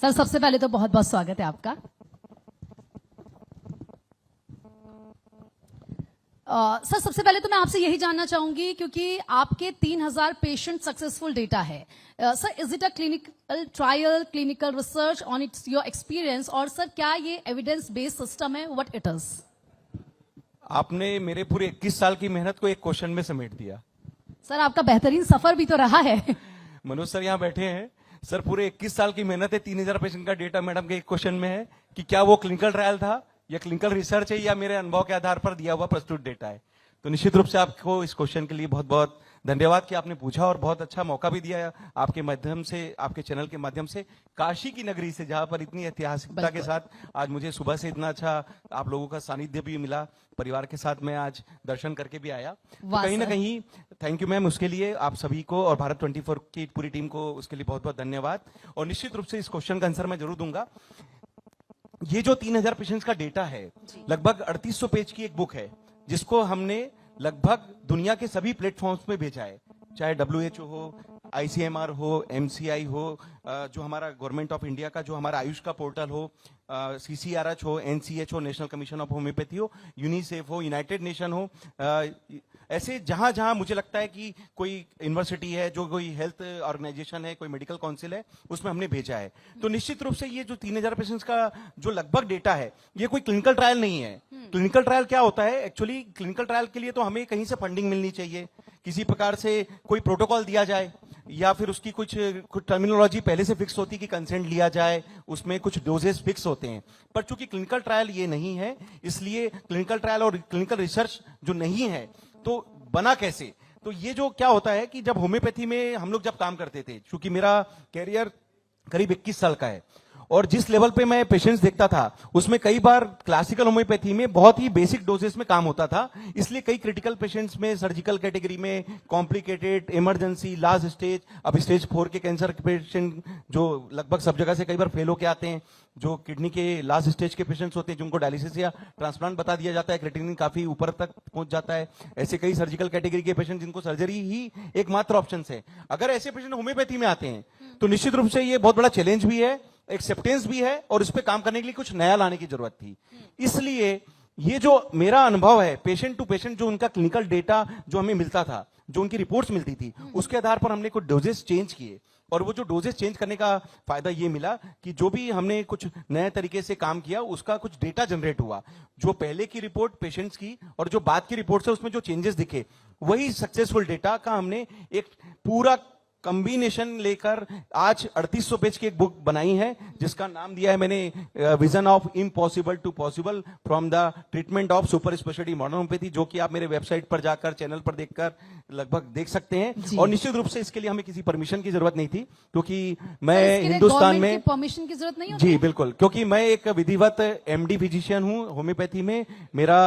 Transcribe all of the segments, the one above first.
Sir सबसे पहले तो बहुत बहुत स्वागत है आपका। सर सबसे पहले तो मैं आपसे यही जानना चाहूंगी क्योंकि आपके 3000 पेशेंट सक्सेसफुल डेटा है। Sir is it a clinical trial, clinical research on it's your experience, और सर क्या ये एविडेंस बेस्ड सिस्टम है, व्हाट इट इज? आपने मेरे पूरे 21 साल की मेहनत को एक क्वेश्चन में समेट दिया। सर आपका बेहतरीन सफर भी तो रहा है। मनोज सर यहाँ बैठे हैं। सर पूरे 21 साल की मेहनत है, 3000 पेशेंट का डेटा मैडम के एक क्वेश्चन में है कि क्या वो क्लिनिकल ट्रायल था या क्लिनिकल रिसर्च है या मेरे अनुभव के आधार पर दिया हुआ प्रस्तुत डेटा है। तो निश्चित रूप से आपको इस क्वेश्चन के लिए बहुत बहुत धन्यवाद कि आपने पूछा और बहुत अच्छा मौका भी दिया आपके माध्यम से, आपके चैनल के माध्यम से, काशी की नगरी से, जहां पर इतनी ऐतिहासिकता के साथ आज मुझे सुबह से इतना अच्छा आप लोगों का सानिध्य भी मिला। परिवार के साथ मैं आज दर्शन करके भी आया। तो कहीं ना कहीं थैंक यू मैम, उसके लिए आप सभी को और भारत 24 की पूरी टीम को उसके लिए बहुत बहुत धन्यवाद। और निश्चित रूप से इस क्वेश्चन का आंसर मैं जरूर दूंगा। ये जो 3000 पेशेंट्स का डेटा है, लगभग 3800 पेज की एक बुक है, जिसको हमने लगभग दुनिया के सभी प्लेटफॉर्म्स पे भेजा है, चाहे WHO हो, ICMR हो, MCI हो, जो हमारा गवर्नमेंट ऑफ इंडिया का जो हमारा आयुष का पोर्टल हो, CCRH हो, NCH हो, नेशनल कमीशन ऑफ होम्योपैथी हो, यूनिसेफ हो, यूनाइटेड नेशन हो, ऐसे जहां जहां मुझे लगता है कि कोई यूनिवर्सिटी है, जो कोई हेल्थ ऑर्गेनाइजेशन है, कोई मेडिकल काउंसिल है, उसमें हमने भेजा है। तो निश्चित रूप से ये जो 3000 पेशेंट्स का जो लगभग डेटा है, ये कोई क्लिनिकल ट्रायल नहीं है। क्लिनिकल ट्रायल क्या होता है? एक्चुअली क्लिनिकल ट्रायल के लिए तो हमें कहीं से फंडिंग मिलनी चाहिए, किसी प्रकार से कोई प्रोटोकॉल दिया जाए, या फिर उसकी कुछ टर्मिनोलॉजी पहले से फिक्स होती कि कंसेंट लिया जाए, उसमें कुछ डोजेस फिक्स होते हैं। पर चूंकि क्लिनिकल ट्रायल ये नहीं है, इसलिए क्लिनिकल ट्रायल और क्लिनिकल रिसर्च जो नहीं है, तो बना कैसे? तो ये जो क्या होता है कि जब होम्योपैथी में हम लोग जब काम करते थे, चूंकि मेरा कैरियर करीब 21 साल का है, और जिस लेवल पे मैं पेशेंट्स देखता था, उसमें कई बार क्लासिकल होम्योपैथी में बहुत ही बेसिक डोजेस में काम होता था। इसलिए कई क्रिटिकल पेशेंट्स में, सर्जिकल कैटेगरी में, कॉम्प्लिकेटेड, इमरजेंसी, लास्ट स्टेज, अब स्टेज 4 के कैंसर के पेशेंट जो लगभग सब जगह से कई बार फेल होके आते हैं, जो किडनी के लास्ट स्टेज के पेशेंट्स होते हैं, जिनको डायलिसिस या ट्रांसप्लांट बता दिया जाता है, क्रिएटिनिन काफी ऊपर तक पहुंच जाता है। ऐसे कई सर्जिकल कैटेगरी के पेशेंट जिनको सर्जरी ही एकमात्र ऑप्शन है। अगर ऐसे पेशेंट होम्योपैथी में आते हैं, तो निश्चित रूप से ये बहुत बड़ा चैलेंज भी है, एक्सेप्टेंस भी है, और इस पे काम करने के लिए कुछ नया लाने की जरूरत थी। इसलिए ये जो मेरा अनुभव है, पेशेंट टू पेशेंट जो उनका क्लिनिकल डेटा जो हमें मिलता था, जो उनकी रिपोर्ट्स मिलती थी, उसके आधार पर हमने कुछ डोजेस चेंज किए। और वो जो डोजेस चेंज करने का फायदा ये मिला कि जो भी हमने कुछ नए तरीके से काम किया, उसका कुछ डेटा जनरेट हुआ। जो पहले की रिपोर्ट पेशेंट्स की और जो बाद की रिपोर्ट है, उसमें जो चेंजेस दिखे, वही सक्सेसफुल डेटा का हमने एक पूरा कॉम्बिनेशन लेकर आज 3800 पेज की एक बुक बनाई है, जिसका नाम दिया है मैंने vision of impossible to possible from the treatment of super speciality modern homoeopathy, जो कि आप मेरे वेबसाइट पर जाकर, चैनल पर देखकर लगभग देख सकते हैं। और निश्चित रूप से इसके लिए हमें किसी परमिशन की जरूरत नहीं थी, क्योंकि मैं हिंदुस्तान में परमिशन की जरूरत नहीं होती। जी बिल्कुल, क्योंकि मैं एक विधिवत MD फिजिशियन हूं होम्योपैथी में। मेरा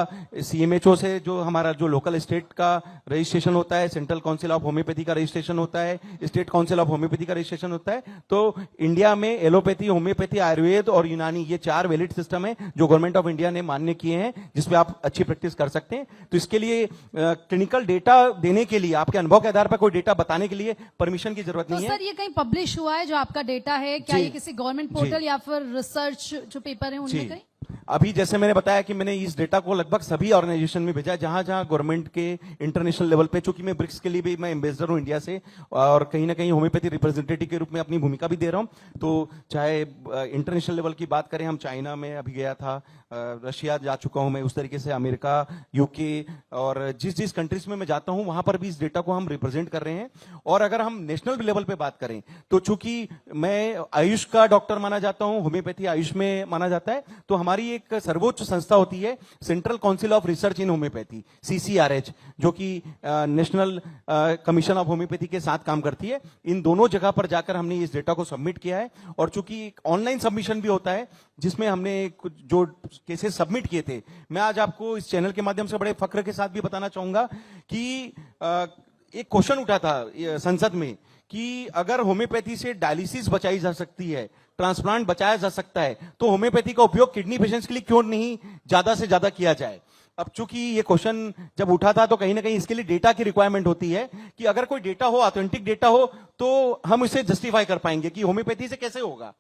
CMHO से जो हमारा जो लोकल स्टेट का रजिस्ट्रेशन होता है, सेंट्रल काउंसिल ऑफ होम्योपैथी का रजिस्ट्रेशन होता है, स्टेट काउंसिल ऑफ होम्योपैथी का रजिस्ट्रेशन होता है। तो इंडिया में एलोपैथी, होम्योपैथी, आयुर्वेद और यूनानी, ये 4 वैलिड सिस्टम है जो गवर्नमेंट ऑफ इंडिया ने मान्य किए हैं, जिसपे आप अच्छी प्रैक्टिस कर सकते हैं। तो इसके लिए क्लिनिकल डेटा देने के लिए, आपके अनुभव के आधार पर कोई डेटा बताने के लिए परमिशन की जरूरत नहीं है। सर ये कहीं पब्लिश हुआ है जो आपका डेटा है? क्या ये किसी गवर्नमेंट पोर्टल या फिर रिसर्च जो पेपर है उनमें कहीं? अभी जैसे मैंने बताया कि मैंने इस डेटा को लगभग सभी ऑर्गेनाइजेशन में भेजा, जहां जहां गवर्नमेंट के, इंटरनेशनल लेवल पे, चूंकि मैं ब्रिक्स के लिए भी मैं एम्बेसडर हूं इंडिया से, और कहीं ना कहीं होम्योपैथी रिप्रेजेंटेटिव के रूप में अपनी भूमिका भी दे रहा हूं। तो चाहे इंटरनेशनल लेवल की बात करें, हम चाइना में अभी गया था, रशिया जा चुका हूं मैं, उस तरीके से अमेरिका, UK, और जिस जिस कंट्रीज में मैं जाता हूं वहां पर भी इस डेटा को हम रिप्रेजेंट कर रहे हैं। और अगर हम नेशनल लेवल पे बात करें, तो चूंकि मैं आयुष का डॉक्टर माना जाता हूं, होम्योपैथी आयुष में माना जाता है, तो हमारी एक सर्वोच्च संस्था होती है central council of research in homeopathy, CCRH, जो कि नेशनल कमीशन ऑफ होम्योपैथी के साथ काम करती है। इन दोनों जगह पर जाकर हमने इस डेटा को सबमिट किया है। और चूंकि ऑनलाइन सबमिशन भी होता है, जिसमें हमने कुछ जो केसेस सबमिट किए थे, मैं आज आपको इस चैनल के माध्यम से बड़े फक्र के साथ भी बताना चाहूंगा कि एक क्वेश्चन उठा था संसद में कि अगर होम्योपैथी से डायलिसिस बचाई जा सकती है, ट्रांसप्लांट बचाया जा सकता है, तो होम्योपैथी का उपयोग किडनी पेशेंट्स के लिए क्यों नहीं ज्यादा से ज्यादा किया जाए। अब चूंकि ये क्वेश्चन जब उठा था, तो कहीं ना कहीं इसके लिए डेटा की रिक्वायरमेंट होती है कि अगर कोई डेटा हो, ऑथेंटिक डेटा हो, तो हम इसे जस्टिफाई कर पाएंगे कि होम्योपैथी से कैसे होगा।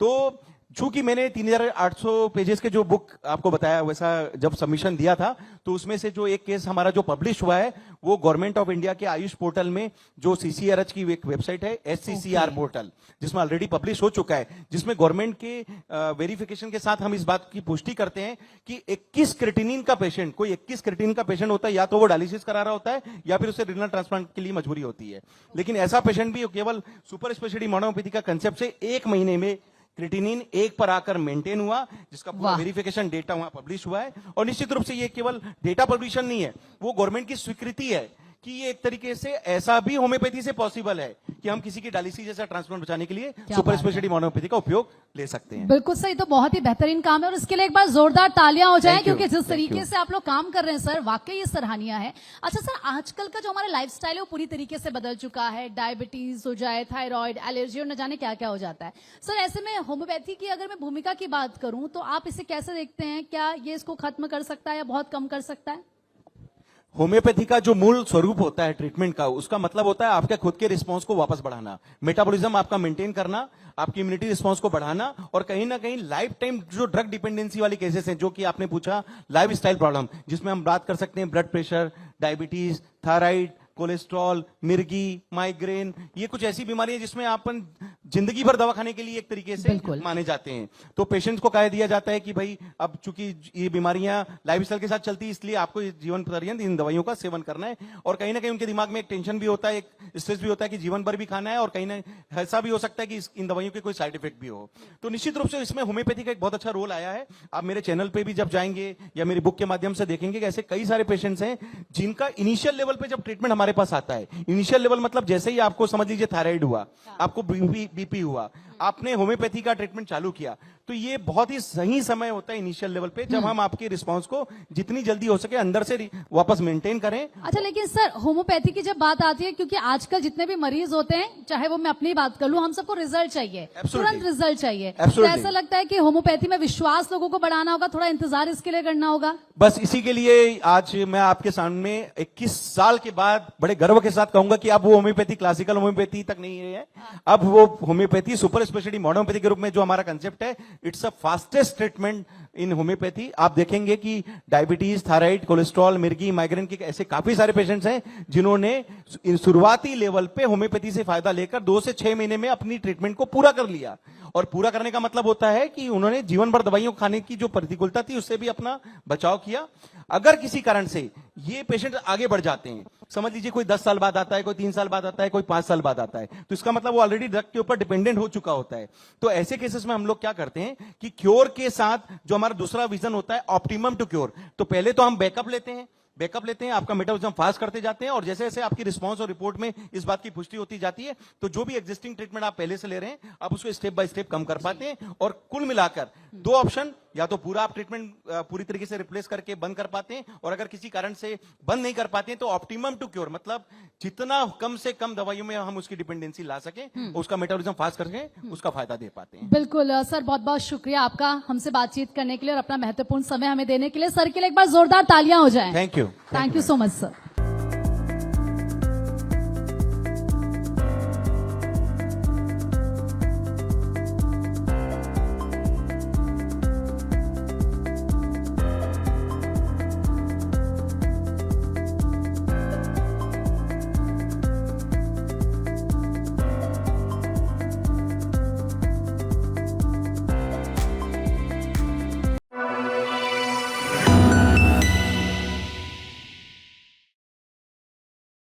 तो चूंकि मैंने 3800 पेजेस के जो बुक आपको बताया वैसा जब सबमिशन दिया था, तो उसमें से जो एक केस हमारा जो पब्लिश हुआ है वो गवर्नमेंट ऑफ इंडिया के आयुष पोर्टल में, जो सीसीआरएच की एक वेबसाइट है SCCR पोर्टल, जिसमें ऑलरेडी पब्लिश हो चुका है, जिसमें गवर्नमेंट के वेरिफिकेशन के साथ हम इस बात की पुष्टि करते हैं कि 21 क्रिएटिनिन का पेशेंट, कोई 21 क्रिएटिनिन का पेशेंट होता है, या तो वो डायलिसिस करा रहा होता है या फिर उसे रिनल ट्रांसप्लांट के लिए मजबूरी होती है। लेकिन ऐसा पेशेंट भी केवल सुपर स्पेशलिटी मोनोपैथी का कंसेप्ट से 1 महीने में क्रिएटिनिन 1 पर आकर मेंटेन हुआ, जिसका पूरा वेरिफिकेशन डेटा वहां पब्लिश हुआ है। और निश्चित रूप से ये केवल डेटा पब्लिशन नहीं है, वो गवर्नमेंट की स्वीकृति है कि ये एक तरीके से ऐसा भी होम्योपैथी से पॉसिबल है कि हम किसी की डायलिसिस जैसा ट्रांसप्लांट बचाने के लिए सुपर स्पेशलिटी मोनोपैथी का उपयोग ले सकते हैं। बिल्कुल सही, तो बहुत ही बेहतरीन काम है और इसके लिए एक बार जोरदार तालियां हो जाएं, Thank you, क्योंकि जिस thank तरीके you. से आप लोग काम कर रहे हैं सर, वाकई ये सराहनीय है। अच्छा सर, आजकल का जो हमारा लाइफस्टाइल है वो पूरी तरीके से बदल चुका है, डायबिटीज हो जाए, थायराइड, एलर्जी और न जाने क्या क्या हो जाता है। सर ऐसे में होम्योपैथी की अगर मैं भूमिका की बात करूं तो आप इसे कैसे देखते हैं? क्या ये इसको खत्म कर सकता है या बहुत कम कर सकता है? होम्योपैथी का जो मूल स्वरूप होता है ट्रीटमेंट का, उसका मतलब होता है आपके खुद के रिस्पांस को वापस बढ़ाना, मेटाबॉलिज्म आपका मेंटेन करना, आपकी इम्यूनिटी रिस्पांस को बढ़ाना, और कहीं ना कहीं लाइफ टाइम जो ड्रग डिपेंडेंसी वाली केसेस हैं, जो कि आपने पूछा लाइफ स्टाइल प्रॉब्लम, जिसमें हम बात कर सकते हैं blood pressure, diabetes, thyroid, cholesterol, मिर्गी, माइग्रेन, ये कुछ ऐसी बीमारियां जिसमें अपन जिंदगी भर दवा खाने के लिए एक तरीके से माने जाते हैं। तो पेशेंट्स को कह दिया जाता है कि भाई अब चूंकि ये बीमारियां लाइफस्टाइल के साथ चलती है, इसलिए आपको जीवन पर्यंत इन दवाइयों का सेवन करना है। और कहीं ना कहीं उनके दिमाग में एक टेंशन भी होता है, एक स्ट्रेस भी होता है कि जीवन भर भी खाना है, और कहीं ना ऐसा भी हो सकता है कि इन दवाइयों के कोई साइड इफेक्ट भी हो। तो निश्चित रूप से इसमें होम्योपैथी का एक बहुत अच्छा रोल आया है। आप मेरे चैनल पे भी जब जाएंगे या मेरी बुक के माध्यम से देखेंगे कि ऐसे कई सारे पेशेंट्स हैं जिनका इनिशियल लेवल पे जब ट्रीटमेंट हमारे पास आता है, इनिशियल लेवल मतलब जैसे ही आपको समझ लीजिए थायराइड हुआ, आपको बीपी हुआ, आपने होम्योपैथी का ट्रीटमेंट चालू किया, तो ये बहुत ही सही समय होता है इनिशियल लेवल पे, जब हम आपके रिस्पांस को जितनी जल्दी हो सके अंदर से वापस मेंटेन करें। अच्छा, लेकिन सर होम्योपैथी की जब बात आती है, क्योंकि आजकल जितने भी मरीज होते हैं, चाहे वो मैं अपनी बात कर लूं, हम सबको रिजल्ट चाहिए, तुरंत रिजल्ट चाहिए। तो ऐसा लगता है कि होम्योपैथी में विश्वास लोगों को बढ़ाना होगा, थोड़ा इंतजार इसके लिए करना होगा। बस इसी के लिए आज मैं आपके सामने 21 साल के बाद बड़े गर्व के साथ कहूंगा कि अब वो होम्योपैथी क्लासिकल होम्योपैथी तक नहीं है, अब वो होम्योपैथी सुपर स्पेशलिटी मोनोपैथी के रूप में जो हमारा कंसेप्ट है, it's a fastest treatment in homeopathy. आप देखेंगे कि डायबिटीज, थायराइड, कोलेस्ट्रॉल, मिर्गी, माइग्रेन के ऐसे काफी सारे पेशेंट्स हैं जिन्होंने शुरुआती लेवल पे होम्योपैथी से फायदा लेकर 2 से 6 महीने में अपनी ट्रीटमेंट को पूरा कर लिया। और पूरा करने का मतलब होता है कि उन्होंने जीवन भर दवाइयों खाने की जो प्रतिकूलता थी उससे भी अपना बचाव किया। अगर किसी कारण से ये पेशेंट आगे बढ़ जाते हैं, समझ लीजिए कोई 10 साल बाद आता है, कोई 3 साल बाद आता है, कोई 5 साल बाद आता है, तो इसका मतलब वो ऑलरेडी ड्रग के ऊपर डिपेंडेंट हो चुका होता है। तो ऐसे केसेस में हम लोग क्या करते हैं कि क्योर के साथ जो हमारा दूसरा विजन होता है ऑप्टिमम टू क्योर, तो पहले तो हम बैकअप लेते हैं, आपका मेटाबॉलिज्म फास्ट करते जाते हैं, और जैसे जैसे आपकी रिस्पांस और रिपोर्ट में इस बात की पुष्टि होती जाती है, तो जो भी एग्जिस्टिंग ट्रीटमेंट आप पहले से ले रहे हैं, आप उसको स्टेप बाय स्टेप कम कर पाते हैं। और कुल मिलाकर 2 ऑप्शन, या तो पूरा आप ट्रीटमेंट पूरी तरीके से रिप्लेस करके बंद कर पाते हैं, और अगर किसी कारण से बंद नहीं कर पाते हैं तो ऑप्टिमम टू क्योर, मतलब जितना कम से कम दवाइयों में हम उसकी डिपेंडेंसी ला सकें, उसका मेटाबॉलिज्म फास्ट करके उसका फायदा दे पाते हैं। बिल्कुल सर, बहुत बहुत शुक्रिया आपका हमसे बातचीत करने के लिए और अपना महत्वपूर्ण समय हमें देने के लिए। सर के लिए एक बार जोरदार तालियां हो जाएं। Thank you so much sir.